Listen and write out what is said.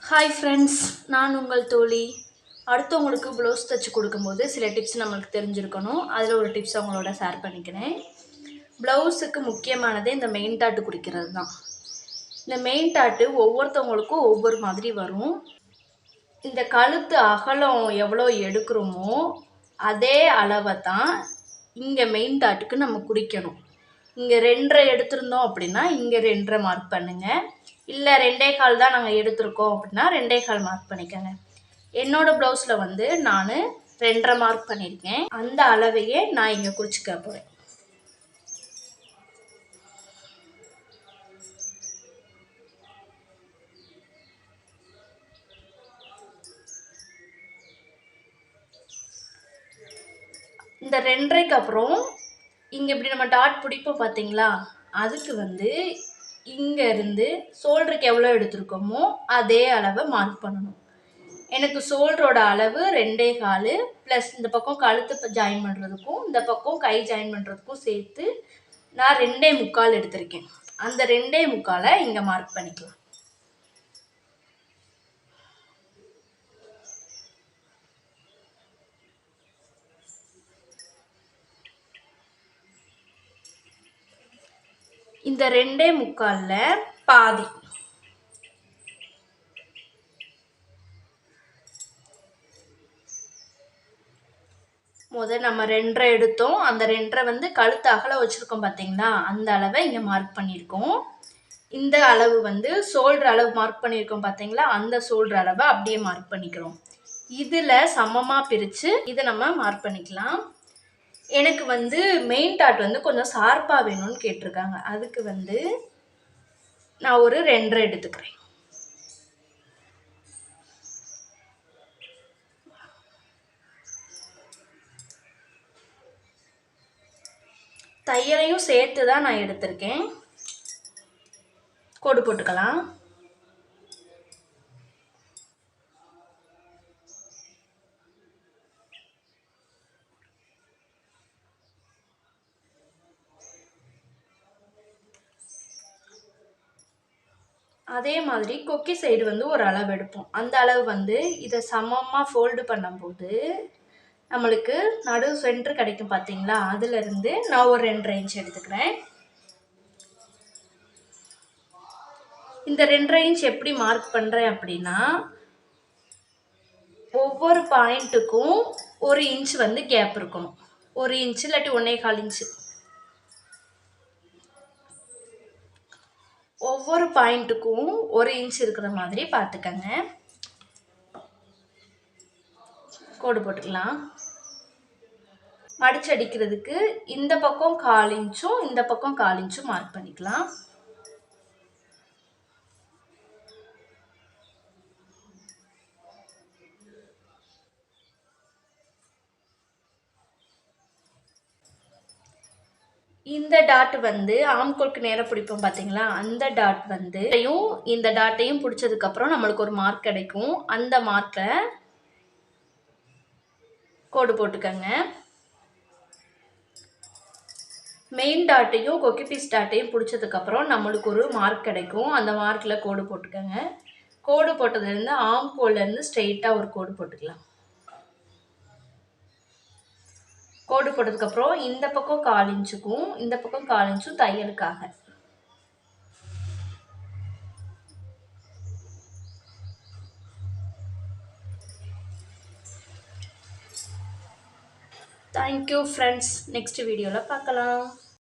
Hi friends, நான் உங்கள் தோழி. அடுத்தவங்களுக்கு ப்ளவுஸ் தைச்சி கொடுக்கும்போது சில டிப்ஸ் நம்மளுக்கு தெரிஞ்சிருக்கணும். அதில் ஒரு டிப்ஸ் அவங்களோட ஷேர் பண்ணிக்கிறேன். ப்ளவுஸுக்கு முக்கியமானதே இந்த மெயின் டாட்டு குறிக்கிறது தான். இந்த மெயின் டாட்டு ஒவ்வொருத்தவங்களுக்கும் ஒவ்வொரு மாதிரி வரும். இந்த கழுத்து அகலம் எவ்வளோ எடுக்கிறோமோ அதே அளவை தான் இங்கே மெயின் டாட்டுக்கு நம்ம குறிக்கணும். இங்கே 2.5 எடுத்திருந்தோம் அப்படின்னா இங்கே 2.5 மார்க் பண்ணுங்கள். இல்லை 2.25 தான் நாங்கள் எடுத்திருக்கோம் அப்படின்னா 2.25 மார்க் பண்ணிக்கோங்க. என்னோடய ப்ளவுஸில் வந்து நான் 2.5 மார்க் பண்ணியிருக்கேன். அந்த அளவையே நான் இங்கே குறிச்சிக்க போகிறேன். இந்த 2.5க்கு அப்புறம் இங்கே இப்படி நம்ம டாட் பிடிப்போம் பார்த்தீங்களா, அதுக்கு வந்து இங்கே இருந்து ஷோல்டருக்கு எவ்வளோ எடுத்திருக்கோமோ அதே அளவை மார்க் பண்ணணும். எனக்கு ஷோல்டரோட அளவு 2.25 ப்ளஸ் இந்த பக்கம் கழுத்து ஜாயின் பண்ணுறதுக்கும் இந்த பக்கம் கை ஜாயின் பண்ணுறதுக்கும் சேர்த்து நான் 2.25 எடுத்திருக்கேன். அந்த 2.25 இங்கே மார்க் பண்ணிக்கலாம். இந்த 2.25 பாதி நம்ம 2.5 எடுத்தோம். அந்த 2.5 வந்து கழுத்து அகல வச்சுருக்கோம் பார்த்தீங்களா, அந்த அளவை இங்கே மார்க் பண்ணியிருக்கோம். இந்த அளவு வந்து ஷோல்டர் அளவு மார்க் பண்ணியிருக்கோம் பார்த்தீங்களா, அந்த ஷோல்டர் அளவை அப்படியே மார்க் பண்ணிக்கிறோம். இதில் சமமாக பிரித்து இதை நம்ம மார்க் பண்ணிக்கலாம். எனக்கு வந்து மெயின் டாட் வந்து கொஞ்சம் ஷார்ப்பாக வேணும்னு கேட்டிருக்காங்க. அதுக்கு வந்து நான் ஒரு 2.5 எடுத்துக்கிறேன். தையலையும் சேர்த்து தான் நான் எடுத்திருக்கேன். கோடு போட்டுக்கலாம். அதே மாதிரி கொக்கி சைடு வந்து ஒரு அளவு எடுப்போம். அந்த அளவு வந்து இதை சமமாக ஃபோல்டு பண்ணும்போது நம்மளுக்கு நடு சென்ட்ரு கிடைக்கும் பார்த்தீங்களா, அதுலேருந்து நான் ஒரு 2.5 இன்ச் எடுத்துக்கிறேன். இந்த 2.5 இன்ச் எப்படி மார்க் பண்ணுறேன் அப்படின்னா, ஒவ்வொரு பாயிண்ட்டுக்கும் 1 இன்ச் வந்து கேப் இருக்கணும். 1 இன்ச் இல்லாட்டி 1.25 இன்ச்சு. ஒவ்வொரு பாயிண்ட்டுக்கும் 1 இன்ச் இருக்கிற மாதிரி பார்த்துக்கங்க. கோடு போட்டுக்கலாம். மடிச்சு அடிக்கிறதுக்கு இந்த பக்கம் 1/4 இன்ச்சும் இந்த பக்கம் 1/4 இன்ச்சும் மார்க் பண்ணிக்கலாம். இந்த டாட் வந்து ஆம்கோலுக்கு நேராக பிடிப்போம் பார்த்தீங்களா, அந்த டாட் வந்து இந்த டாட்டையும் பிடிச்சதுக்கப்புறம் நம்மளுக்கு ஒரு மார்க் கிடைக்கும். அந்த மார்க்கை கோடு போட்டுக்கங்க. மெயின் டாட்டையும் கொக்கி பீஸ் டாட்டையும் பிடிச்சதுக்கப்புறம் நம்மளுக்கு ஒரு மார்க் கிடைக்கும். அந்த மார்க்கில் கோடு போட்டுக்கங்க. கோடு போட்டதுலேருந்து ஆம்கோல்லேருந்து ஸ்ட்ரெயிட்டாக ஒரு கோடு போட்டுக்கலாம். கோடு போட்டதுக்கப்புறம் இந்த பக்கம் 1/4 இன்ச்சுக்கும் இந்த பக்கம் 1/4 இன்ச்சும் தையலுக்காக. Thank you friends. நெக்ஸ்ட் வீடியோவில் பார்க்கலாம்.